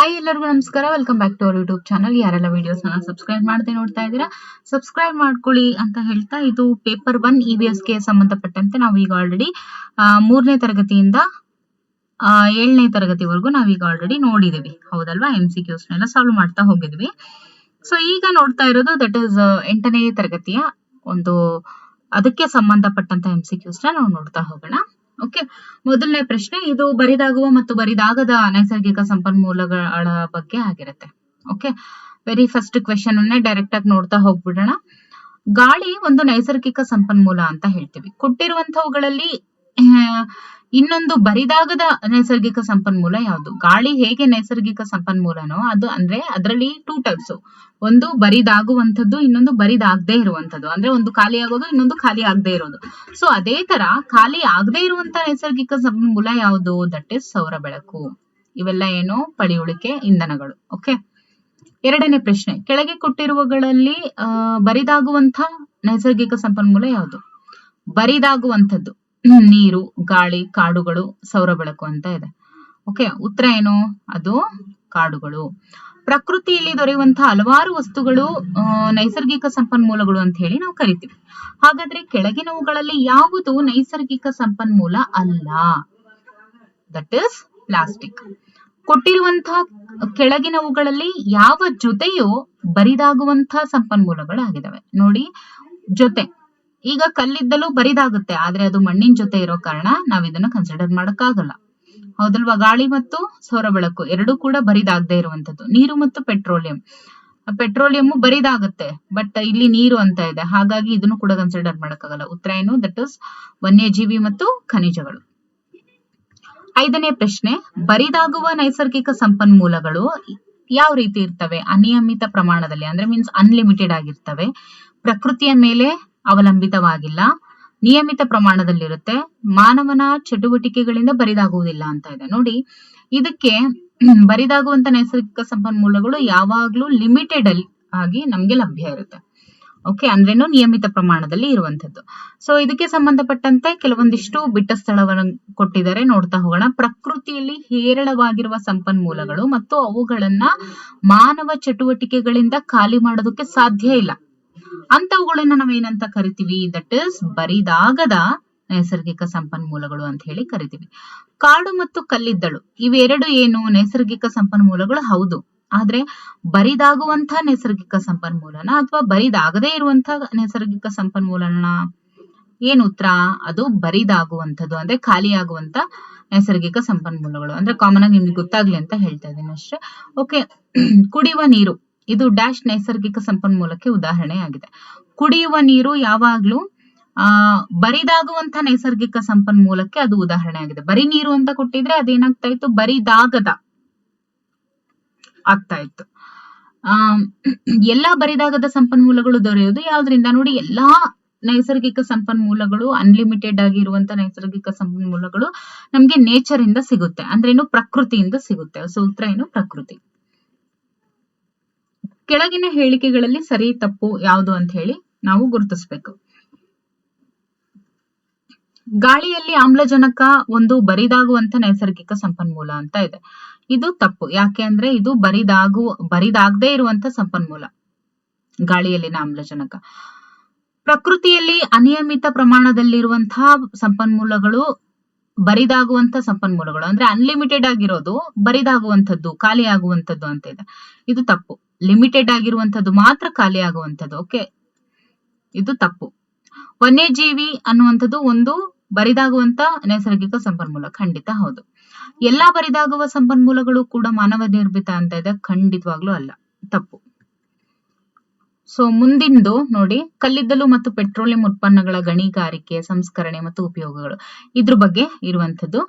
Hi ಎಲ್ಲರಿಗೂ ನಮಸ್ಕಾರ. Welcome back to our YouTube channel. ಯಾರೆಲ್ಲ ವಿಡಿಯೋಸ್ ಸಬ್ಸ್ಕ್ರೈಬ್ ಮಾಡದೆ ನೋಡ್ತಾ ಇದ್ದೀರಾ ಸಬ್ಸ್ಕ್ರೈಬ್ ಮಾಡ್ಕೊಳ್ಳಿ ಅಂತ ಹೇಳ್ತಾ, ಇದು ಪೇಪರ್ 1 EVS ಗೆ ಸಂಬಂಧಪಟ್ಟಂತೆ ನಾವು ಈಗ ಆಲ್ರೆಡಿ 3ನೇ ತರಗತಿಯಿಂದ 7ನೇ ತರಗತಿವರೆಗೂ ನಾವೀಗ ಆಲ್ರೆಡಿ ನೋಡಿದೀವಿ, ಹೌದಲ್ವಾ? MCQs ನೆಲ್ಲ ಸಾಲ್ವ್ ಮಾಡ್ತಾ ಹೋಗಿದ್ವಿ. ಸೊ ಈಗ ನೋಡ್ತಾ ಇರೋದು ದಟ್ ಇಸ್ 8ನೇ ತರಗತಿಯ ಒಂದು ಅದಕ್ಕೆ ಸಂಬಂಧಪಟ್ಟಂತ MCQs ನಾವು ನೋಡ್ತಾ ಹೋಗೋಣ. ಓಕೆ, ಮೊದಲನೇ ಪ್ರಶ್ನೆ ಇದು ಬರಿದಾಗುವ ಮತ್ತು ಬರಿದಾಗದ ನೈಸರ್ಗಿಕ ಸಂಪನ್ಮೂಲಗಳ ಬಗ್ಗೆ ಆಗಿರುತ್ತೆ. ಓಕೆ, ವೆರಿ ಫಸ್ಟ್ ಕ್ವೆಶನ್ ಅನ್ನೇ ಡೈರೆಕ್ಟ್ ಆಗಿ ನೋಡ್ತಾ ಹೋಗ್ಬಿಡೋಣ. ಗಾಳಿ ಒಂದು ನೈಸರ್ಗಿಕ ಸಂಪನ್ಮೂಲ ಅಂತ ಹೇಳ್ತೀವಿ. ಕೊಟ್ಟಿರುವಂತವುಗಳಲ್ಲಿ ಇನ್ನೊಂದು ಬರಿದಾಗದ ನೈಸರ್ಗಿಕ ಸಂಪನ್ಮೂಲ ಯಾವುದು? ಗಾಳಿ ಹೇಗೆ ನೈಸರ್ಗಿಕ ಸಂಪನ್ಮೂಲನೋ ಅದು ಅಂದ್ರೆ ಅದರಲ್ಲಿ 2 ಟೈಪ್ಸ್. ಒಂದು ಬರಿದಾಗುವಂಥದ್ದು, ಇನ್ನೊಂದು ಬರಿದಾಗದೇ ಇರುವಂತದ್ದು. ಅಂದ್ರೆ ಒಂದು ಖಾಲಿ ಆಗೋದು, ಇನ್ನೊಂದು ಖಾಲಿ ಆಗದೆ ಇರೋದು. ಸೊ ಅದೇ ತರ ಖಾಲಿ ಆಗದೆ ಇರುವಂತ ನೈಸರ್ಗಿಕ ಸಂಪನ್ಮೂಲ ಯಾವುದು? ದಟ್ ಇಸ್ ಸೌರ ಬೆಳಕು. ಇವೆಲ್ಲ ಏನು? ಪಳಿಯುಳಿಕೆ ಇಂಧನಗಳು. ಓಕೆ, ಎರಡನೇ ಪ್ರಶ್ನೆ, ಕೆಳಗೆ ಕೊಟ್ಟಿರುವಗಳಲ್ಲಿ ಬರಿದಾಗುವಂತ ನೈಸರ್ಗಿಕ ಸಂಪನ್ಮೂಲ ಯಾವುದು? ಬರಿದಾಗುವಂಥದ್ದು ನೀರು, ಗಾಳಿ, ಕಾಡುಗಳು, ಸೌರ ಬೆಳಕು ಅಂತ ಇದೆ. ಓಕೆ, ಉತ್ತರ ಏನು? ಅದು ಕಾಡುಗಳು. ಪ್ರಕೃತಿಯಲ್ಲಿ ದೊರೆಯುವಂತಹ ಹಲವಾರು ವಸ್ತುಗಳು ನೈಸರ್ಗಿಕ ಸಂಪನ್ಮೂಲಗಳು ಅಂತ ಹೇಳಿ ನಾವು ಕರಿತೀವಿ. ಹಾಗಾದ್ರೆ ಕೆಳಗಿನವುಗಳಲ್ಲಿ ಯಾವುದು ನೈಸರ್ಗಿಕ ಸಂಪನ್ಮೂಲ ಅಲ್ಲ? That is plastic. ಕೊಟ್ಟಿರುವಂತಹ ಕೆಳಗಿನವುಗಳಲ್ಲಿ ಯಾವ ಜೊತೆಯು ಬರಿದಾಗುವಂತಹ ಸಂಪನ್ಮೂಲಗಳಾಗಿದ್ದಾವೆ? ನೋಡಿ, ಜೊತೆ. ಈಗ ಕಲ್ಲಿದ್ದಲು ಬರಿದಾಗುತ್ತೆ, ಆದ್ರೆ ಅದು ಮಣ್ಣಿನ ಜೊತೆ ಇರೋ ಕಾರಣ ನಾವ್ ಇದನ್ನ ಕನ್ಸಿಡರ್ ಮಾಡಕ್ಕಾಗಲ್ಲ, ಹೌದಲ್ವಾ? ಗಾಳಿ ಮತ್ತು ಸೌರ ಬೆಳಕು ಎರಡೂ ಕೂಡ ಬರಿದಾಗದೆ ಇರುವಂತದ್ದು. ನೀರು ಮತ್ತು ಪೆಟ್ರೋಲಿಯಂ ಬರಿದಾಗುತ್ತೆ, ಬಟ್ ಇಲ್ಲಿ ನೀರು ಅಂತ ಇದೆ, ಹಾಗಾಗಿ ಇದನ್ನು ಕೂಡ ಕನ್ಸಿಡರ್ ಮಾಡಕ್ಕಾಗಲ್ಲ. ಉತ್ತರ ಏನು? ದಟ್ ಇಸ್ ವನ್ಯಜೀವಿ ಮತ್ತು ಖನಿಜಗಳು. ಐದನೇ ಪ್ರಶ್ನೆ, ಬರಿದಾಗುವ ನೈಸರ್ಗಿಕ ಸಂಪನ್ಮೂಲಗಳು ಯಾವ ರೀತಿ ಇರ್ತವೆ? ಅನಿಯಮಿತ ಪ್ರಮಾಣದಲ್ಲಿ, ಅಂದ್ರೆ ಮೀನ್ಸ್ ಅನ್ಲಿಮಿಟೆಡ್ ಆಗಿರ್ತವೆ, ಪ್ರಕೃತಿಯ ಮೇಲೆ ಅವಲಂಬಿತವಾಗಿಲ್ಲ, ನಿಯಮಿತ ಪ್ರಮಾಣದಲ್ಲಿರುತ್ತೆ, ಮಾನವನ ಚಟುವಟಿಕೆಗಳಿಂದ ಬರಿದಾಗುವುದಿಲ್ಲ ಅಂತ ಇದೆ. ನೋಡಿ, ಇದಕ್ಕೆ ಬರಿದಾಗುವಂತ ನೈಸರ್ಗಿಕ ಸಂಪನ್ಮೂಲಗಳು ಯಾವಾಗ್ಲೂ ಲಿಮಿಟೆಡ್ ಆಗಿ ನಮ್ಗೆ ಲಭ್ಯ ಇರುತ್ತೆ. ಓಕೆ, ಅಂದ್ರೇನು? ನಿಯಮಿತ ಪ್ರಮಾಣದಲ್ಲಿ ಇರುವಂತದ್ದು. ಸೊ ಇದಕ್ಕೆ ಸಂಬಂಧಪಟ್ಟಂತೆ ಕೆಲವೊಂದಿಷ್ಟು ಬಿಟ್ಟ ಸ್ಥಳವನ್ನು ಕೊಟ್ಟಿದ್ದಾರೆ, ನೋಡ್ತಾ ಹೋಗೋಣ. ಪ್ರಕೃತಿಯಲ್ಲಿ ಹೇರಳವಾಗಿರುವ ಸಂಪನ್ಮೂಲಗಳು ಮತ್ತು ಅವುಗಳನ್ನ ಮಾನವ ಚಟುವಟಿಕೆಗಳಿಂದ ಖಾಲಿ ಮಾಡೋದಕ್ಕೆ ಸಾಧ್ಯ ಇಲ್ಲ ಅಂತವುಗಳನ್ನ ನಾವೇನಂತ ಕರಿತೀವಿ? ದಟ್ ಇಸ್ ಬರಿದಾಗದ ನೈಸರ್ಗಿಕ ಸಂಪನ್ಮೂಲಗಳು ಅಂತ ಹೇಳಿ ಕರಿತೀವಿ. ಕಾಡು ಮತ್ತು ಕಲ್ಲಿದ್ದಲು ಇವೆರಡು ಏನು? ನೈಸರ್ಗಿಕ ಸಂಪನ್ಮೂಲಗಳು ಹೌದು, ಆದ್ರೆ ಬರಿದಾಗುವಂತಹ ನೈಸರ್ಗಿಕ ಸಂಪನ್ಮೂಲನ ಅಥವಾ ಬರಿದಾಗದೇ ಇರುವಂತಹ ನೈಸರ್ಗಿಕ ಸಂಪನ್ಮೂಲನ? ಏನ್ ಉತ್ತರ? ಅದು ಬರಿದಾಗುವಂಥದ್ದು, ಅಂದ್ರೆ ಖಾಲಿಯಾಗುವಂತ ನೈಸರ್ಗಿಕ ಸಂಪನ್ಮೂಲಗಳು. ಅಂದ್ರೆ ಕಾಮನ್ ಆಗಿ ನಿಮ್ಗೆ ಗೊತ್ತಾಗ್ಲಿ ಅಂತ ಹೇಳ್ತಾ ಇದ್ದೀನಿ ಅಷ್ಟೇ. ಓಕೆ, ಕುಡಿಯುವ ನೀರು ಇದು ಡ್ಯಾಶ್ ನೈಸರ್ಗಿಕ ಸಂಪನ್ಮೂಲಕ್ಕೆ ಉದಾಹರಣೆ ಆಗಿದೆ. ಕುಡಿಯುವ ನೀರು ಯಾವಾಗ್ಲೂ ಬರಿದಾಗುವಂತ ನೈಸರ್ಗಿಕ ಸಂಪನ್ಮೂಲಕ್ಕೆ ಅದು ಉದಾಹರಣೆ ಆಗಿದೆ. ಬರೀ ನೀರು ಅಂತ ಕೊಟ್ಟಿದ್ರೆ ಅದೇನಾಗ್ತಾ ಇತ್ತು? ಬರಿದಾಗದ ಆಗ್ತಾ ಇತ್ತು. ಎಲ್ಲಾ ಬರಿದಾಗದ ಸಂಪನ್ಮೂಲಗಳು ದೊರೆಯೋದು ಯಾವ್ದ್ರಿಂದ? ನೋಡಿ, ಎಲ್ಲಾ ನೈಸರ್ಗಿಕ ಸಂಪನ್ಮೂಲಗಳು ಅನ್ಲಿಮಿಟೆಡ್ ಆಗಿರುವಂತ ನೈಸರ್ಗಿಕ ಸಂಪನ್ಮೂಲಗಳು ನಮ್ಗೆ ನೇಚರ್ ಇಂದ ಸಿಗುತ್ತೆ, ಅಂದ್ರೇನು? ಪ್ರಕೃತಿಯಿಂದ ಸಿಗುತ್ತೆ. ಸೊ ಉತ್ತರ ಏನು? ಪ್ರಕೃತಿ. ಕೆಳಗಿನ ಹೇಳಿಕೆಗಳಲ್ಲಿ ಸರಿ ತಪ್ಪು ಯಾವುದು ಅಂತ ಹೇಳಿ ನಾವು ಗುರುತಿಸಬೇಕು. ಗಾಳಿಯಲ್ಲಿ ಆಮ್ಲಜನಕ ಒಂದು ಬರಿದಾಗುವಂತ ನೈಸರ್ಗಿಕ ಸಂಪನ್ಮೂಲ ಅಂತ ಇದೆ. ಇದು ತಪ್ಪು. ಯಾಕೆ ಅಂದ್ರೆ ಇದು ಬರಿದಾಗದೇ ಇರುವಂತ ಸಂಪನ್ಮೂಲ, ಗಾಳಿಯಲ್ಲಿನ ಆಮ್ಲಜನಕ. ಪ್ರಕೃತಿಯಲ್ಲಿ ಅನಿಯಮಿತ ಪ್ರಮಾಣದಲ್ಲಿರುವಂತಹ ಸಂಪನ್ಮೂಲಗಳು ಬರಿದಾಗುವಂತ ಸಂಪನ್ಮೂಲಗಳು, ಅಂದ್ರೆ ಅನ್ಲಿಮಿಟೆಡ್ ಆಗಿರೋದು ಬರಿದಾಗುವಂಥದ್ದು, ಖಾಲಿ ಆಗುವಂಥದ್ದು ಅಂತ ಇದೆ. ಇದು ತಪ್ಪು. ಲಿಮಿಟೆಡ್ ಆಗಿರುವಂಥದ್ದು ಮಾತ್ರ ಖಾಲಿ ಆಗುವಂಥದ್ದು. ಓಕೆ, ಇದು ತಪ್ಪು. ವನ್ಯಜೀವಿ ಅನ್ನುವಂಥದ್ದು ಒಂದು ಬರಿದಾಗುವಂತ ನೈಸರ್ಗಿಕ ಸಂಪನ್ಮೂಲ, ಖಂಡಿತ ಹೌದು. ಎಲ್ಲಾ ಬರಿದಾಗುವ ಸಂಪನ್ಮೂಲಗಳು ಕೂಡ ಮಾನವ ನಿರ್ಮಿತ ಅಂತ ಇದೆ, ಖಂಡಿತವಾಗ್ಲೂ ಅಲ್ಲ, ತಪ್ಪು. ಸೊ ಮುಂದಿಂದು ನೋಡಿ, ಕಲ್ಲಿದ್ದಲು ಮತ್ತು ಪೆಟ್ರೋಲಿಯಂ ಉತ್ಪನ್ನಗಳ ಗಣಿಗಾರಿಕೆ, ಸಂಸ್ಕರಣೆ ಮತ್ತು ಉಪಯೋಗಗಳು, ಇದ್ರ ಬಗ್ಗೆ ಇರುವಂತದ್ದು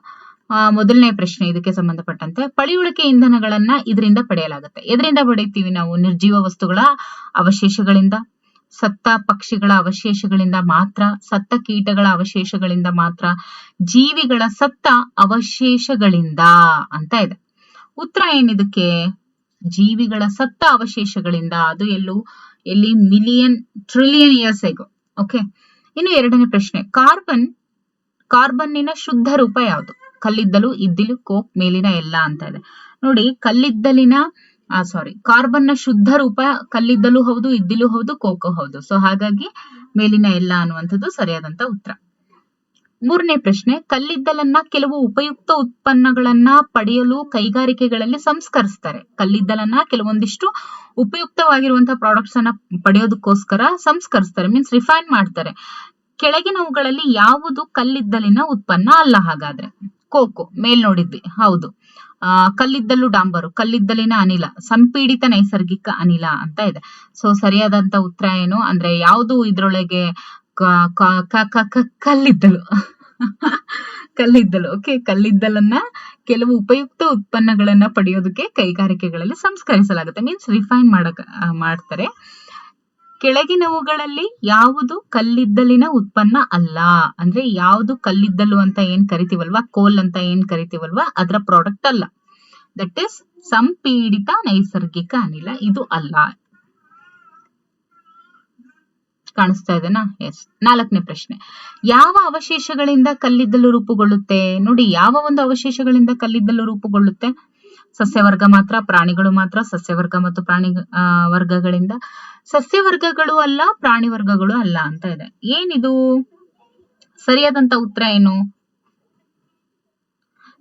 ಮೊದಲನೇ ಪ್ರಶ್ನೆ. ಇದಕ್ಕೆ ಸಂಬಂಧಪಟ್ಟಂತೆ ಪಳಿಯುಳಿಕೆ ಇಂಧನಗಳನ್ನ ಇದರಿಂದ ಪಡೆಯಲಾಗುತ್ತೆ. ಎದರಿಂದ ಪಡೆಯುತ್ತೀವಿ ನಾವು? ನಿರ್ಜೀವ ವಸ್ತುಗಳ ಅವಶೇಷಗಳಿಂದ, ಸತ್ತ ಪಕ್ಷಿಗಳ ಅವಶೇಷಗಳಿಂದ ಮಾತ್ರ, ಸತ್ತ ಕೀಟಗಳ ಅವಶೇಷಗಳಿಂದ ಮಾತ್ರ, ಜೀವಿಗಳ ಸತ್ತ ಅವಶೇಷಗಳಿಂದ ಅಂತ ಇದೆ. ಉತ್ತರ ಏನಿದಕ್ಕೆ? ಜೀವಿಗಳ ಸತ್ತ ಅವಶೇಷಗಳಿಂದ. ಅದು ಎಲ್ಲಿ? Million trillion years ago. Okay, ಇನ್ನು ಎರಡನೇ ಪ್ರಶ್ನೆ, ಕಾರ್ಬನ್ನಿನ ಶುದ್ಧ ರೂಪ ಯಾವುದು? ಕಲ್ಲಿದ್ದಲು, ಇದ್ದಿಲು, ಕೋಕ್, ಮೇಲಿನ ಎಲ್ಲ ಅಂತ ಇದೆ. ನೋಡಿ, ಕಲ್ಲಿದ್ದಲಿನ ಕಾರ್ಬನ್ ನ ಶುದ್ಧ ರೂಪ ಕಲ್ಲಿದ್ದಲು ಹೌದು, ಇದ್ದಿಲು ಹೌದು, ಕೋಕೋ ಹೌದು. ಸೊ ಹಾಗಾಗಿ ಮೇಲಿನ ಎಲ್ಲ ಅನ್ನುವಂಥದ್ದು ಸರಿಯಾದಂತ ಉತ್ತರ. ಮೂರನೇ ಪ್ರಶ್ನೆ, ಕಲ್ಲಿದ್ದಲನ್ನ ಕೆಲವು ಉಪಯುಕ್ತ ಉತ್ಪನ್ನಗಳನ್ನ ಪಡೆಯಲು ಕೈಗಾರಿಕೆಗಳಲ್ಲಿ ಸಂಸ್ಕರಿಸ್ತಾರೆ. ಕಲ್ಲಿದ್ದಲನ್ನ ಕೆಲವೊಂದಿಷ್ಟು ಉಪಯುಕ್ತವಾಗಿರುವಂತಹ ಪ್ರಾಡಕ್ಟ್ಸ್ ಅನ್ನ ಪಡೆಯೋದಕ್ಕೋಸ್ಕರ ಸಂಸ್ಕರಿಸ್ತಾರೆ, ಮೀನ್ಸ್ ರಿಫೈನ್ ಮಾಡ್ತಾರೆ. ಕೆಳಗಿನವುಗಳಲ್ಲಿ ಯಾವುದು ಕಲ್ಲಿದ್ದಲಿನ ಉತ್ಪನ್ನ ಅಲ್ಲ? ಹಾಗಾದ್ರೆ ಕೋಕೋ ಮೇಲ್ ನೋಡಿದ್ವಿ, ಹೌದು. ಕಲ್ಲಿದ್ದಲು ಡಾಂಬರು, ಕಲ್ಲಿದ್ದಲಿನ ಅನಿಲ, ಸಂಪೀಡಿತ ನೈಸರ್ಗಿಕ ಅನಿಲ ಅಂತ ಇದೆ. ಸೊ ಸರಿಯಾದಂತ ಉತ್ತರ ಏನು ಅಂದ್ರೆ ಯಾವುದು ಇದ್ರೊಳಗೆ ಕಲ್ಲಿದ್ದಲು ಕಲ್ಲಿದ್ದಲು. ಓಕೆ, ಕಲ್ಲಿದ್ದಲನ್ನ ಕೆಲವು ಉಪಯುಕ್ತ ಉತ್ಪನ್ನಗಳನ್ನ ಪಡೆಯೋದಕ್ಕೆ ಕೈಗಾರಿಕೆಗಳಲ್ಲಿ ಸಂಸ್ಕರಿಸಲಾಗುತ್ತೆ, ಮೀನ್ಸ್ ರಿಫೈನ್ ಮಾಡ್ತಾರೆ. ಕೆಳಗಿನವುಗಳಲ್ಲಿ ಯಾವುದು ಕಲ್ಲಿದ್ದಲಿನ ಉತ್ಪನ್ನ ಅಲ್ಲ ಅಂದ್ರೆ ಯಾವುದು ಕಲ್ಲಿದ್ದಲು ಅಂತ ಏನ್ ಕರಿತೀವಲ್ವಾ, ಕೋಲ್ ಅಂತ ಏನ್ ಕರಿತೀವಲ್ವಾ, ಅದರ ಪ್ರಾಡಕ್ಟ್ ಅಲ್ಲ. ದಟ್ ಇಸ್ ಸಂಪೀಡಿತ ನೈಸರ್ಗಿಕ ಅನಿಲ, ಇದು ಅಲ್ಲ. ಕಾಣಿಸ್ತಾ ಇದೆನಾ? ಎಸ್. ನಾಲ್ಕನೇ ಪ್ರಶ್ನೆ, ಯಾವ ಅವಶೇಷಗಳಿಂದ ಕಲ್ಲಿದ್ದಲು ರೂಪುಗೊಳ್ಳುತ್ತೆ? ನೋಡಿ, ಯಾವ ಒಂದು ಅವಶೇಷಗಳಿಂದ ಕಲ್ಲಿದ್ದಲು ರೂಪುಗೊಳ್ಳುತ್ತೆ? ಸಸ್ಯವರ್ಗ ಮಾತ್ರ, ಪ್ರಾಣಿಗಳು ಮಾತ್ರ, ಸಸ್ಯವರ್ಗ ಮತ್ತು ಪ್ರಾಣಿ ವರ್ಗಗಳಿಂದ. ಸಸ್ಯವರ್ಗಗಳು ಅಲ್ಲ, ಪ್ರಾಣಿ ವರ್ಗಗಳು ಅಲ್ಲ ಅಂತ ಇದೆ. ಏನಿದು ಸರಿಯಾದಂತ ಉತ್ತರ ಏನು?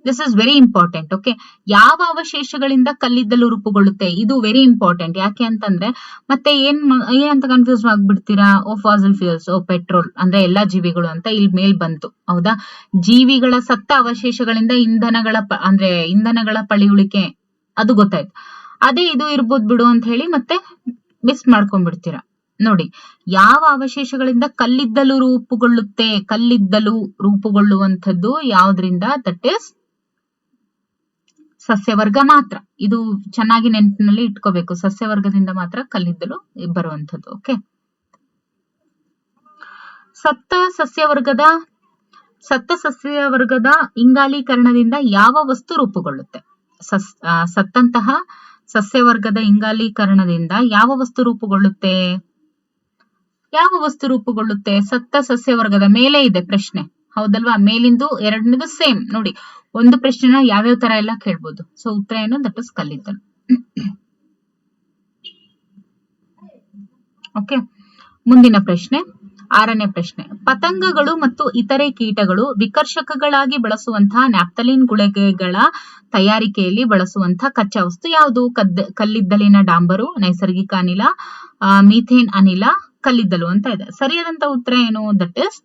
This is very important. Okay, ಯಾವ ಅವಶೇಷಗಳಿಂದ ಕಲ್ಲಿದ್ದಲು ರೂಪುಗೊಳ್ಳುತ್ತೆ? ಇದು ವೆರಿ ಇಂಪಾರ್ಟೆಂಟ್. ಯಾಕೆ ಅಂತಂದ್ರೆ ಮತ್ತೆ ಏನಂತ ಕನ್ಫ್ಯೂಸ್ ಆಗ್ಬಿಡ್ತೀರಾ? ಫಾಸಿಲ್ ಫ್ಯೂಲ್ಸ್, ಪೆಟ್ರೋಲ್ ಅಂದ್ರೆ ಎಲ್ಲಾ ಜೀವಿಗಳು ಅಂತ ಇಲ್ಲಿ ಮೇಲ್ ಬಂತು, ಹೌದಾ? ಜೀವಿಗಳ ಸತ್ತ ಅವಶೇಷಗಳಿಂದ ಇಂಧನಗಳ ಪಳಿಯುಳಿಕೆ, ಅದು ಗೊತ್ತಾಯ್ತು. ಅದೇ ಇದು ಇರ್ಬೋದು ಬಿಡು ಅಂತ ಹೇಳಿ ಮತ್ತೆ ಮಿಸ್ ಮಾಡ್ಕೊಂಡ್ಬಿಡ್ತೀರಾ. ನೋಡಿ, ಯಾವ ಅವಶೇಷಗಳಿಂದ ಕಲ್ಲಿದ್ದಲು ರೂಪುಗೊಳ್ಳುತ್ತೆ? ಕಲ್ಲಿದ್ದಲು ರೂಪುಗೊಳ್ಳುವಂಥದ್ದು ಯಾವ್ದ್ರಿಂದ? ದಟ್ ಇಸ್ ಸಸ್ಯವರ್ಗ ಮಾತ್ರ. ಇದು ಚೆನ್ನಾಗಿ ನೆನಪಿನಲ್ಲಿ ಇಟ್ಕೋಬೇಕು, ಸಸ್ಯವರ್ಗದಿಂದ ಮಾತ್ರ ಕಲ್ಲಿದ್ದಲು ಬರುವಂಥದ್ದು. ಓಕೆ, ಸತ್ತ ಸಸ್ಯವರ್ಗದ ಇಂಗಾಲೀಕರಣದಿಂದ ಯಾವ ವಸ್ತು ರೂಪುಗೊಳ್ಳುತ್ತೆ? ಸತ್ತಂತಹ ಸಸ್ಯವರ್ಗದ ಇಂಗಾಲೀಕರಣದಿಂದ ಯಾವ ವಸ್ತು ರೂಪುಗೊಳ್ಳುತ್ತೆ? ಯಾವ ವಸ್ತು ರೂಪುಗೊಳ್ಳುತ್ತೆ? ಸತ್ತ ಸಸ್ಯವರ್ಗದ ಮೇಲೆ ಇದೆ ಪ್ರಶ್ನೆ, ಹೌದಲ್ವಾ? ಮೇಲಿಂದು ಎರಡನೇದು ಸೇಮ್. ನೋಡಿ, ಒಂದು ಪ್ರಶ್ನೆನ ಯಾವ್ಯಾವ ತರ ಎಲ್ಲ ಕೇಳ್ಬೋದು. ಸೊ ಉತ್ತರ ಏನು? ದಟ್ ಇಸ್ ಕಲ್ಲಿದ್ದಲು. ಓಕೆ, ಮುಂದಿನ ಪ್ರಶ್ನೆ, ಆರನೇ ಪ್ರಶ್ನೆ, ಪತಂಗಗಳು ಮತ್ತು ಇತರೆ ಕೀಟಗಳು ವಿಕರ್ಷಕಗಳಾಗಿ ಬಳಸುವಂತಹ ನ್ಯಾಪ್ಥಲಿನ್ ಗುಳಿಗೆಗಳ ತಯಾರಿಕೆಯಲ್ಲಿ ಬಳಸುವಂತಹ ಕಚ್ಚಾ ವಸ್ತು ಯಾವುದು? ಕಲ್ಲಿದ್ದಲಿನ ಡಾಂಬರು, ನೈಸರ್ಗಿಕ ಅನಿಲ, ಮೀಥೇನ್ ಅನಿಲ, ಕಲ್ಲಿದ್ದಲು ಅಂತ ಇದೆ. ಸರಿಯಾದಂತ ಉತ್ತರ ಏನು? ದಟ್ ಇಸ್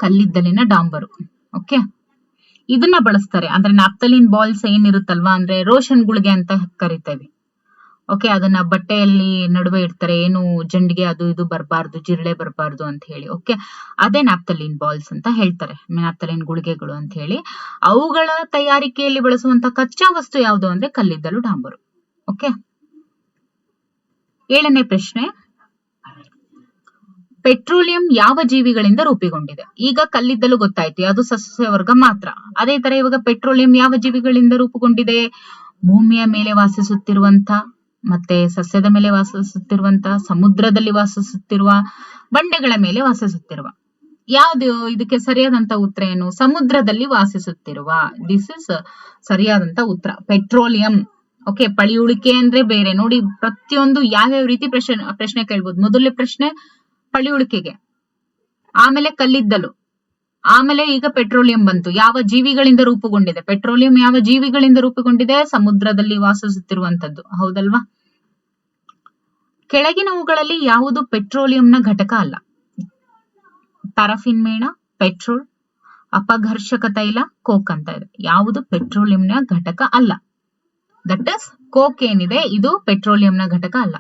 ಕಲ್ಲಿದ್ದಲಿನ ಡಾಂಬರು. ಓಕೆ, ಇದನ್ನ ಬಳಸ್ತಾರೆ. ಅಂದ್ರೆ ನ್ಯಾಪ್ಥಲಿನ್ ಬಾಲ್ಸ್ ಏನಿರುತ್ತಲ್ವಾ, ಅಂದ್ರೆ ರೋಷನ್ ಗುಳಿಗೆ ಅಂತ ಕರಿತೇವೆ. ಓಕೆ, ಅದನ್ನ ಬಟ್ಟೆಯಲ್ಲಿ ನಡುವೆ ಇಡ್ತಾರೆ, ಏನು ಜಂಡಿಗೆ ಅದು ಇದು ಬರಬಾರ್ದು, ಜಿರಳೆ ಬರಬಾರ್ದು ಅಂತ ಹೇಳಿ. ಓಕೆ, ಅದೇ ನ್ಯಾಪ್ಥಲಿನ್ ಬಾಲ್ಸ್ ಅಂತ ಹೇಳ್ತಾರೆ, ನ್ಯಾಪ್ಥಲಿನ್ ಗುಳಿಗೆಗಳು ಅಂತ ಹೇಳಿ. ಅವುಗಳ ತಯಾರಿಕೆಯಲ್ಲಿ ಬಳಸುವಂತ ಕಚ್ಚಾ ವಸ್ತು ಯಾವುದು ಅಂದ್ರೆ ಕಲ್ಲಿದ್ದಲು ಡಾಂಬರು. ಓಕೆ, ಏಳನೇ ಪ್ರಶ್ನೆ, ಪೆಟ್ರೋಲಿಯಂ ಯಾವ ಜೀವಿಗಳಿಂದ ರೂಪುಗೊಂಡಿದೆ? ಈಗ ಕಲ್ಲಿದ್ದಲು ಗೊತ್ತಾಯ್ತು, ಅದು ಸಸ್ಯವರ್ಗ ಮಾತ್ರ. ಅದೇ ತರ ಇವಾಗ ಪೆಟ್ರೋಲಿಯಂ ಯಾವ ಜೀವಿಗಳಿಂದ ರೂಪುಗೊಂಡಿದೆ? ಭೂಮಿಯ ಮೇಲೆ ವಾಸಿಸುತ್ತಿರುವಂತ, ಮತ್ತೆ ಸಸ್ಯದ ಮೇಲೆ ವಾಸಿಸುತ್ತಿರುವಂತ, ಸಮುದ್ರದಲ್ಲಿ ವಾಸಿಸುತ್ತಿರುವ, ಬಂಡೆಗಳ ಮೇಲೆ ವಾಸಿಸುತ್ತಿರುವ. ಯಾವ್ದು ಇದಕ್ಕೆ ಸರಿಯಾದಂತ ಉತ್ತರ ಏನು? ಸಮುದ್ರದಲ್ಲಿ ವಾಸಿಸುತ್ತಿರುವ. ದಿಸ್ ಇಸ್ ಸರಿಯಾದಂತ ಉತ್ತರ, ಪೆಟ್ರೋಲಿಯಂ. ಓಕೆ, ಪಳಿಯುಳಿಕೆ ಅಂದ್ರೆ ಬೇರೆ. ನೋಡಿ, ಪ್ರತಿಯೊಂದು ಯಾವ್ಯಾವ ರೀತಿ ಪ್ರಶ್ನೆ ಕೇಳ್ಬೋದು. ಮೊದಲನೇ ಪ್ರಶ್ನೆ ಪಳಿಯುಳಿಕೆಗೆ, ಆಮೇಲೆ ಕಲ್ಲಿದ್ದಲು, ಆಮೇಲೆ ಈಗ ಪೆಟ್ರೋಲಿಯಂ ಬಂತು. ಯಾವ ಜೀವಿಗಳಿಂದ ರೂಪುಗೊಂಡಿದೆ? ಪೆಟ್ರೋಲಿಯಂ ಯಾವ ಜೀವಿಗಳಿಂದ ರೂಪುಗೊಂಡಿದೆ? ಸಮುದ್ರದಲ್ಲಿ ವಾಸಿಸುತ್ತಿರುವಂತದ್ದು, ಹೌದಲ್ವಾ? ಕೆಳಗಿನವುಗಳಲ್ಲಿ ಯಾವುದು ಪೆಟ್ರೋಲಿಯಂನ ಘಟಕ ಅಲ್ಲ? ಪ್ಯಾರಾಫಿನ್ ಮೇಣ, ಪೆಟ್ರೋಲ್, ಅಪಘರ್ಷಕ ತೈಲ, ಕೋಕ್ ಅಂತ ಇದೆ. ಯಾವುದು ಪೆಟ್ರೋಲಿಯಂನ ಘಟಕ ಅಲ್ಲ? ದಟ್ ಇಸ್ ಕೋಕ್ ಏನಿದೆ, ಇದು ಪೆಟ್ರೋಲಿಯಂನ ಘಟಕ ಅಲ್ಲ.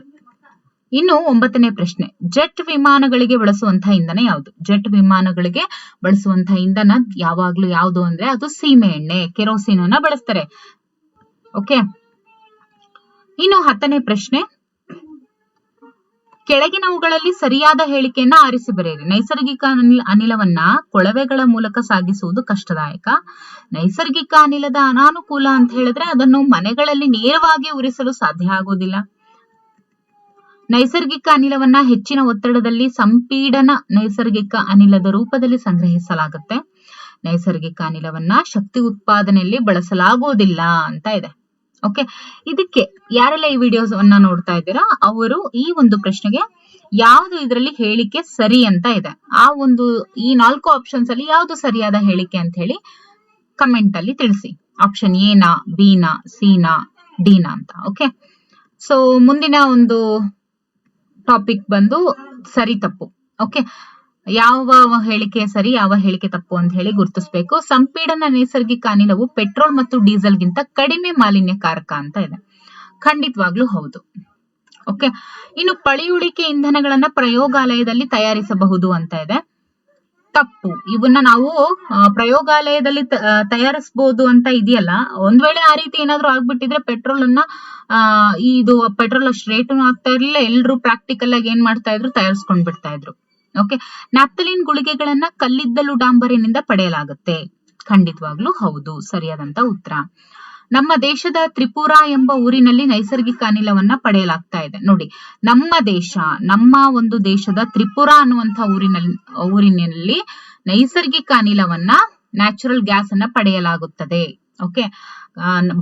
ಇನ್ನು 9ನೇ ಪ್ರಶ್ನೆ, ಜೆಟ್ ವಿಮಾನಗಳಿಗೆ ಬಳಸುವಂತಹ ಇಂಧನ ಯಾವುದು? ಜೆಟ್ ವಿಮಾನಗಳಿಗೆ ಬಳಸುವಂತಹ ಇಂಧನ ಯಾವಾಗ್ಲೂ ಯಾವುದು ಅಂದ್ರೆ ಅದು ಸೀಮೆ ಎಣ್ಣೆ, ಕೆರೋಸಿನ್ ಅನ್ನ ಬಳಸ್ತಾರೆ. ಓಕೆ, ಇನ್ನು 10ನೇ ಪ್ರಶ್ನೆ, ಕೆಳಗಿನವುಗಳಲ್ಲಿ ಸರಿಯಾದ ಹೇಳಿಕೆಯನ್ನ ಆರಿಸಿ ಬರೆಯಿರಿ. ನೈಸರ್ಗಿಕ ಅನಿಲವನ್ನ ಕೊಳವೆಗಳ ಮೂಲಕ ಸಾಗಿಸುವುದು ಕಷ್ಟದಾಯಕ. ನೈಸರ್ಗಿಕ ಅನಿಲದ ಅನಾನುಕೂಲ ಅಂತ ಹೇಳಿದ್ರೆ ಅದನ್ನು ಮನೆಗಳಲ್ಲಿ ನೇರವಾಗಿ ಉರಿಸಲು ಸಾಧ್ಯ ಆಗುವುದಿಲ್ಲ. ನೈಸರ್ಗಿಕ ಅನಿಲವನ್ನ ಹೆಚ್ಚಿನ ಒತ್ತಡದಲ್ಲಿ ಸಂಪೀಡನ ನೈಸರ್ಗಿಕ ಅನಿಲದ ರೂಪದಲ್ಲಿ ಸಂಗ್ರಹಿಸಲಾಗುತ್ತೆ. ನೈಸರ್ಗಿಕ ಅನಿಲವನ್ನ ಶಕ್ತಿ ಉತ್ಪಾದನೆಯಲ್ಲಿ ಬಳಸಲಾಗುವುದಿಲ್ಲ ಅಂತ ಇದೆ. ಓಕೆ, ಇದಕ್ಕೆ ಯಾರೆಲ್ಲ ಈ ವಿಡಿಯೋಸ್ ಅನ್ನ ನೋಡ್ತಾ ಇದ್ದೀರಾ ಅವರು ಈ ಒಂದು ಪ್ರಶ್ನೆಗೆ ಯಾವುದು ಇದರಲ್ಲಿ ಹೇಳಿಕೆ ಸರಿ ಅಂತ ಇದೆ, ಈ 4 ಆಪ್ಷನ್ಸ್ ಅಲ್ಲಿ ಯಾವುದು ಸರಿಯಾದ ಹೇಳಿಕೆ ಅಂತ ಹೇಳಿ ಕಮೆಂಟ್ ಅಲ್ಲಿ ತಿಳಿಸಿ. ಆಪ್ಷನ್ ಎನಾ, ಬಿನಾ, ಸಿನಾ, ಡಿನಾ ಅಂತ. ಓಕೆ, ಸೊ ಮುಂದಿನ ಒಂದು ಟಾಪಿಕ್ ಬಂದು ಸರಿ ತಪ್ಪು. ಓಕೆ, ಯಾವ ಹೇಳಿಕೆ ಸರಿ ಯಾವ ಹೇಳಿಕೆ ತಪ್ಪು ಅಂತ ಹೇಳಿ ಗುರುತಿಸಬೇಕು. ಸಂಪೀಡನ ನೈಸರ್ಗಿಕ ಅನಿಲವು ಪೆಟ್ರೋಲ್ ಮತ್ತು ಡೀಸೆಲ್ ಗಿಂತ ಕಡಿಮೆ ಮಾಲಿನ್ಯಕಾರಕ ಅಂತ ಇದೆ. ಖಂಡಿತವಾಗ್ಲೂ ಹೌದು. ಓಕೆ, ಇನ್ನು ಪಳಿಯುಳಿಕೆ ಇಂಧನಗಳನ್ನ ಪ್ರಯೋಗಾಲಯದಲ್ಲಿ ತಯಾರಿಸಬಹುದು ಅಂತ ಇದೆ. ತಪ್ಪು. ಇವನ್ನ ನಾವು ಪ್ರಯೋಗಾಲಯದಲ್ಲಿ ತಯಾರಿಸಬಹುದು ಅಂತ ಇದೆಯಲ್ಲ, ಒಂದ್ ವೇಳೆ ಆ ರೀತಿ ಏನಾದ್ರು ಆಗ್ಬಿಟ್ಟಿದ್ರೆ ಪೆಟ್ರೋಲ್ ಅನ್ನ ಇದು ಪೆಟ್ರೋಲ್ ಅಷ್ಟು ರೇಟು ಆಗ್ತಾ ಇರ್ಲಿಲ್ಲ, ಎಲ್ರು ಪ್ರಾಕ್ಟಿಕಲ್ ಆಗಿ ಏನ್ ಮಾಡ್ತಾ ಇದ್ರು, ತಯಾರಿಸ್ಕೊಂಡ್ ಬಿಡ್ತಾ ಇದ್ರು. ಓಕೆ, ನ್ಯಾಪ್ಥಲಿನ್ ಗುಳಿಗೆಗಳನ್ನ ಕಲ್ಲಿದ್ದಲು ಡಾಂಬರಿನಿಂದ ಪಡೆಯಲಾಗುತ್ತೆ. ಖಂಡಿತವಾಗ್ಲೂ ಹೌದು, ಸರಿಯಾದಂತ ಉತ್ತರ. ನಮ್ಮ ದೇಶದ ತ್ರಿಪುರಾ ಎಂಬ ಊರಿನಲ್ಲಿ ನೈಸರ್ಗಿಕ ಅನಿಲವನ್ನ ಪಡೆಯಲಾಗ್ತಾ ಇದೆ. ನೋಡಿ, ನಮ್ಮ ಒಂದು ದೇಶದ ತ್ರಿಪುರಾ ಅನ್ನುವಂತ ಊರಿನಲ್ಲಿ ನೈಸರ್ಗಿಕ ಅನಿಲವನ್ನ, ನ್ಯಾಚುರಲ್ ಗ್ಯಾಸ್ ಅನ್ನ ಪಡೆಯಲಾಗುತ್ತದೆ. ಓಕೆ,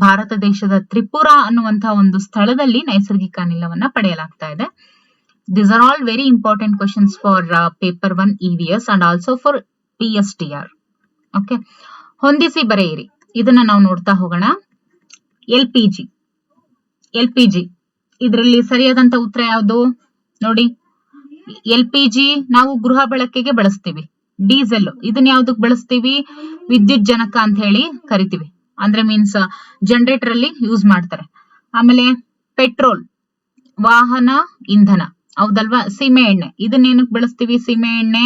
ಭಾರತ ದೇಶದ ತ್ರಿಪುರಾ ಅನ್ನುವಂತ ಒಂದು ಸ್ಥಳದಲ್ಲಿ ನೈಸರ್ಗಿಕ ಅನಿಲವನ್ನ ಪಡೆಯಲಾಗ್ತಾ ಇದೆ. These are all very important questions for paper 1 EVS and also for PSTR. Okay, ಹೊಂದಿಸಿ ಬರೆಯಿರಿ. ಇದನ್ನ ನಾವು ನೋಡ್ತಾ ಹೋಗೋಣ. LPG ಇದರಲ್ಲಿ ಸರಿಯಾದಂತ ಉತ್ತರ ಯಾವುದು ನೋಡಿ. LPG ನಾವು ಗೃಹ ಬಳಕೆಗೆ ಬಳಸ್ತೀವಿ. ಡೀಸೆಲ್ ಇದನ್ನ ಯಾವ್ದಕ್ ಬಳಸ್ತೀವಿ, ವಿದ್ಯುತ್ ಜನಕ ಅಂತ ಹೇಳಿ ಕರಿತೀವಿ. ಅಂದ್ರೆ ಮೀನ್ಸ್ ಜನರೇಟರ್ ಅಲ್ಲಿ ಯೂಸ್ ಮಾಡ್ತಾರೆ. ಆಮೇಲೆ ಪೆಟ್ರೋಲ್ ವಾಹನ ಇಂಧನ, ಹೌದಲ್ವಾ. ಸೀಮೆ ಎಣ್ಣೆ ಇದನ್ನೇನಕ್ಕೆ ಬಳಸ್ತೀವಿ, ಸೀಮೆ ಎಣ್ಣೆ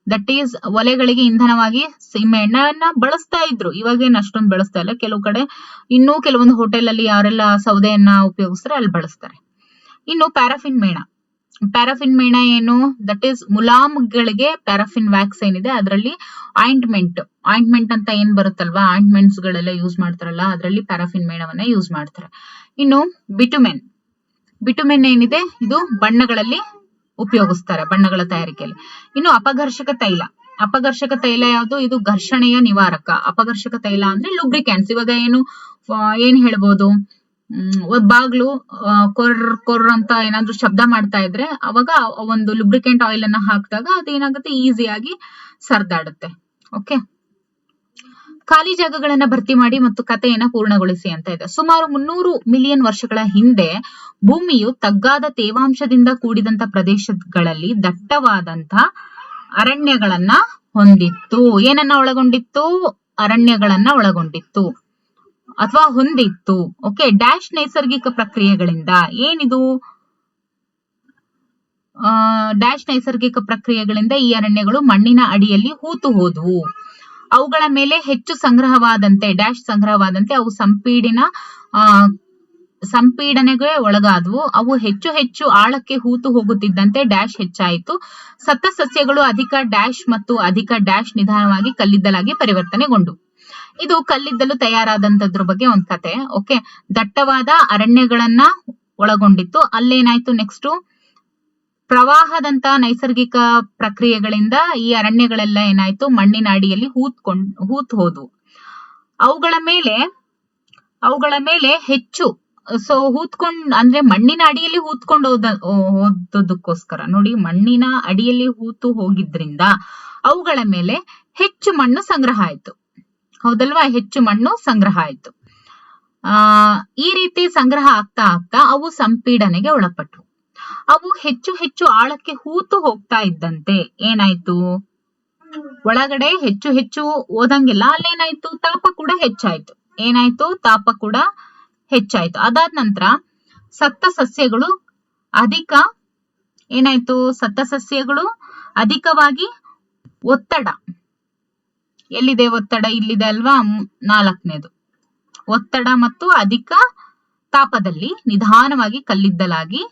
ದಟ್ ಈಸ್ ಒಲೆಗಳಿಗೆ ಇಂಧನವಾಗಿ ಸೀಮೆ ಎಣ್ಣೆಯನ್ನ ಬಳಸ್ತಾ ಇದ್ರು. ಇವಾಗೇನು ಅಷ್ಟೊಂದು ಬಳಸ್ತಾ ಇಲ್ಲ. ಕೆಲವು ಕಡೆ ಇನ್ನೂ ಕೆಲವೊಂದು ಹೋಟೆಲ್ ಅಲ್ಲಿ ಯಾರೆಲ್ಲ ಸೌದೆಯನ್ನ ಉಪಯೋಗಿಸ್ತಾರೆ ಅಲ್ಲಿ ಬಳಸ್ತಾರೆ. ಇನ್ನು ಪ್ಯಾರಾಫಿನ್ ಮೇಣ ಏನು, ದಟ್ ಈಸ್ ಮುಲಾಮ್ಗಳಿಗೆ ಪ್ಯಾರಾಫಿನ್ ವ್ಯಾಕ್ಸ್ ಏನಿದೆ ಅದರಲ್ಲಿ ಆಯಿಂಟ್ಮೆಂಟ್ ಅಂತ ಏನ್ ಬರುತ್ತಲ್ವಾ, ಆಯಿಂಟ್ಮೆಂಟ್ಸ್ ಗಳೆಲ್ಲ ಯೂಸ್ ಮಾಡ್ತಾರಲ್ಲ, ಅದರಲ್ಲಿ ಪ್ಯಾರಾಫಿನ್ ಮೇಣವನ್ನ ಯೂಸ್ ಮಾಡ್ತಾರೆ. ಇನ್ನು ಬಿಟುಮೆನ್ ಏನಿದೆ ಇದು ಬಣ್ಣಗಳಲ್ಲಿ ಉಪಯೋಗಿಸ್ತಾರೆ, ಬಣ್ಣಗಳ ತಯಾರಿಕೆಯಲ್ಲಿ. ಇನ್ನು ಅಪಘರ್ಷಕ ತೈಲ ಯಾವುದು, ಇದು ಘರ್ಷಣೆಯ ನಿವಾರಕ. ಅಪಘರ್ಷಕ ತೈಲ ಅಂದ್ರೆ ಲುಬ್ರಿಕ್ಯಾಂಟ್ಸ್. ಇವಾಗ ಏನ್ ಹೇಳ್ಬೋದು, ಬಾಗ್ಲು ಕೊರ್ ಅಂತ ಏನಾದ್ರು ಶಬ್ದ ಮಾಡ್ತಾ ಇದ್ರೆ ಅವಾಗ ಒಂದು ಲುಬ್ರಿಕೆಂಟ್ ಆಯಿಲ್ ಅನ್ನ ಹಾಕಿದಾಗ ಅದೇನಾಗುತ್ತೆ, ಈಸಿಯಾಗಿ ಸರ್ದಾಡುತ್ತೆ. ಓಕೆ, ಖಾಲಿ ಜಾಗಗಳನ್ನ ಭರ್ತಿ ಮಾಡಿ ಮತ್ತು ಕಥೆಯನ್ನ ಪೂರ್ಣಗೊಳಿಸಿ ಅಂತ ಇದೆ. ಸುಮಾರು 300 ಮಿಲಿಯನ್ ವರ್ಷಗಳ ಹಿಂದೆ ಭೂಮಿಯು ತಗ್ಗಾದ ತೇವಾಂಶದಿಂದ ಕೂಡಿದಂತ ಪ್ರದೇಶಗಳಲ್ಲಿ ದಟ್ಟವಾದಂತ ಅರಣ್ಯಗಳನ್ನ ಹೊಂದಿತ್ತು. ಏನನ್ನ ಒಳಗೊಂಡಿತ್ತು, ಅರಣ್ಯಗಳನ್ನ ಒಳಗೊಂಡಿತ್ತು ಅಥವಾ ಹೊಂದಿತ್ತು. ಓಕೆ, ಡ್ಯಾಶ್ ನೈಸರ್ಗಿಕ ಪ್ರಕ್ರಿಯೆಗಳಿಂದ, ಏನಿದು ಡ್ಯಾಶ್ ನೈಸರ್ಗಿಕ ಪ್ರಕ್ರಿಯೆಗಳಿಂದ ಈ ಅರಣ್ಯಗಳು ಮಣ್ಣಿನ ಅಡಿಯಲ್ಲಿ ಹೂತು ಹೋದವು. ಅವುಗಳ ಮೇಲೆ ಹೆಚ್ಚು ಸಂಗ್ರಹವಾದಂತೆ ಅವು ಸಂಪೀಡನೆಗೆ ಒಳಗಾದವು. ಅವು ಹೆಚ್ಚು ಆಳಕ್ಕೆ ಹೂತು ಹೋಗುತ್ತಿದ್ದಂತೆ ಡ್ಯಾಶ್ ಹೆಚ್ಚಾಯಿತು. ಸತ್ತ ಸಸ್ಯಗಳು ಅಧಿಕ ಡ್ಯಾಶ್ ಮತ್ತು ಅಧಿಕ ಡ್ಯಾಶ್ ನಿಧಾನವಾಗಿ ಕಲ್ಲಿದ್ದಲಾಗಿ ಪರಿವರ್ತನೆಗೊಂಡು. ಇದು ಕಲ್ಲಿದ್ದಲು ತಯಾರಾದಂತದ್ರ ಬಗ್ಗೆ ಒಂದು ಕತೆ. ಓಕೆ, ದಟ್ಟವಾದ ಅರಣ್ಯಗಳನ್ನ ಒಳಗೊಂಡಿತ್ತು. ಅಲ್ಲೇನಾಯ್ತು, ನೆಕ್ಸ್ಟ್ ಪ್ರವಾಹದಂತ ನೈಸರ್ಗಿಕ ಪ್ರಕ್ರಿಯೆಗಳಿಂದ ಈ ಅರಣ್ಯಗಳೆಲ್ಲ ಏನಾಯ್ತು, ಮಣ್ಣಿನ ಅಡಿಯಲ್ಲಿ ಹೂತ್ ಹೋದ್ವು. ಅವುಗಳ ಮೇಲೆ ಹೆಚ್ಚು ಅಂದ್ರೆ ಮಣ್ಣಿನ ಅಡಿಯಲ್ಲಿ ಹೂತ್ಕೊಂಡು ಹೋದದಕ್ಕೋಸ್ಕರ ನೋಡಿ, ಮಣ್ಣಿನ ಅಡಿಯಲ್ಲಿ ಹೂತು ಹೋಗಿದ್ರಿಂದ ಅವುಗಳ ಮೇಲೆ ಹೆಚ್ಚು ಮಣ್ಣು ಸಂಗ್ರಹ ಆಯ್ತು. ಹೌದಲ್ವಾ, ಹೆಚ್ಚು ಮಣ್ಣು ಸಂಗ್ರಹ ಆಯ್ತು. ಈ ರೀತಿ ಸಂಗ್ರಹ ಆಗ್ತಾ ಅವು ಸಂಪೀಡನೆಗೆ ಒಳಪಟ್ಟವು. ಅವು ಹೆಚ್ಚು ಆಳಕ್ಕೆ ಹೂತು ಹೋಗ್ತಾ ಇದ್ದಂತೆ ಏನಾಯ್ತು, ಒಳಗಡೆ ಹೆಚ್ಚು ಓದಂಗಿಲ್ಲ, ಅಲ್ಲೇನಾಯ್ತು, ತಾಪ ಕೂಡ ಹೆಚ್ಚಾಯ್ತು. ಅದಾದ ನಂತರ ಸತ್ತ ಸಸ್ಯಗಳು ಅಧಿಕವಾಗಿ ಒತ್ತಡ, ಎಲ್ಲಿದೆ ಒತ್ತಡ, ಇಲ್ಲಿದೆ ಅಲ್ವಾ, 4ನೇದು ಒತ್ತಡ ಮತ್ತು ಅಧಿಕ ತಾಪದಲ್ಲಿ ನಿಧಾನವಾಗಿ ಕಲ್ಲಿದ್ದಲಾಗಿ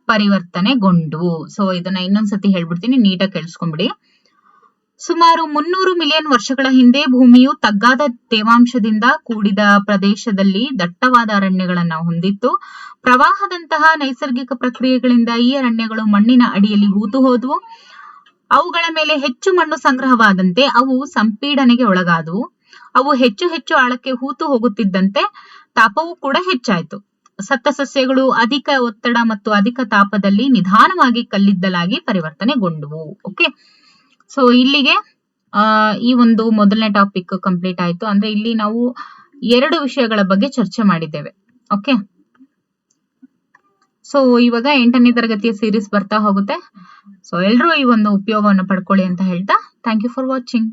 ಪರಿವರ್ತನೆಗೊಂಡು. ಸೊ ಇದನ್ನ ಇನ್ನೊಂದ್ಸತಿ ಹೇಳ್ಬಿಡ್ತೀನಿ, ನೀಟಾಗಿ ಕೇಳಿಸ್ಕೊಂಡ್ಬಿಡಿ. ಸುಮಾರು 300 ಮಿಲಿಯನ್ ವರ್ಷಗಳ ಹಿಂದೆ ಭೂಮಿಯು ತಗ್ಗಾದ ತೇವಾಂಶದಿಂದ ಕೂಡಿದ ಪ್ರದೇಶದಲ್ಲಿ ದಟ್ಟವಾದ ಅರಣ್ಯಗಳನ್ನ ಹೊಂದಿತ್ತು. ಪ್ರವಾಹದಂತಹ ನೈಸರ್ಗಿಕ ಪ್ರಕ್ರಿಯೆಗಳಿಂದ ಈ ಅರಣ್ಯಗಳು ಮಣ್ಣಿನ ಅಡಿಯಲ್ಲಿ ಹೂತು ಹೋದವು. ಅವುಗಳ ಮೇಲೆ ಹೆಚ್ಚು ಮಣ್ಣು ಸಂಗ್ರಹವಾದಂತೆ ಅವು ಸಂಪೀಡನೆಗೆ ಒಳಗಾದವು. ಅವು ಹೆಚ್ಚು ಆಳಕ್ಕೆ ಹೂತು ಹೋಗುತ್ತಿದ್ದಂತೆ ತಾಪವೂ ಕೂಡ ಹೆಚ್ಚಾಯಿತು. ಸತ್ತ ಸಸ್ಯಗಳು ಅಧಿಕ ಒತ್ತಡ ಮತ್ತು ಅಧಿಕ ತಾಪದಲ್ಲಿ ನಿಧಾನವಾಗಿ ಕಲ್ಲಿದ್ದಲಾಗಿ ಪರಿವರ್ತನೆಗೊಂಡವು. ಓಕೆ, ಸೊ ಇಲ್ಲಿಗೆ ಈ ಒಂದು ಮೊದಲನೇ ಟಾಪಿಕ್ ಕಂಪ್ಲೀಟ್ ಆಯ್ತು. ಅಂದ್ರೆ ಇಲ್ಲಿ ನಾವು 2 ವಿಷಯಗಳ ಬಗ್ಗೆ ಚರ್ಚೆ ಮಾಡಿದ್ದೇವೆ. ಓಕೆ, ಸೊ ಇವಾಗ 8ನೇ ತರಗತಿಯ ಸೀರೀಸ್ ಬರ್ತಾ ಹೋಗುತ್ತೆ. ಸೊ ಎಲ್ರೂ ಈ ಒಂದು ಉಪಯೋಗವನ್ನು ಪಡ್ಕೊಳ್ಳಿ ಅಂತ ಹೇಳ್ತಾ ಥ್ಯಾಂಕ್ ಯು ಫಾರ್ ವಾಚಿಂಗ್.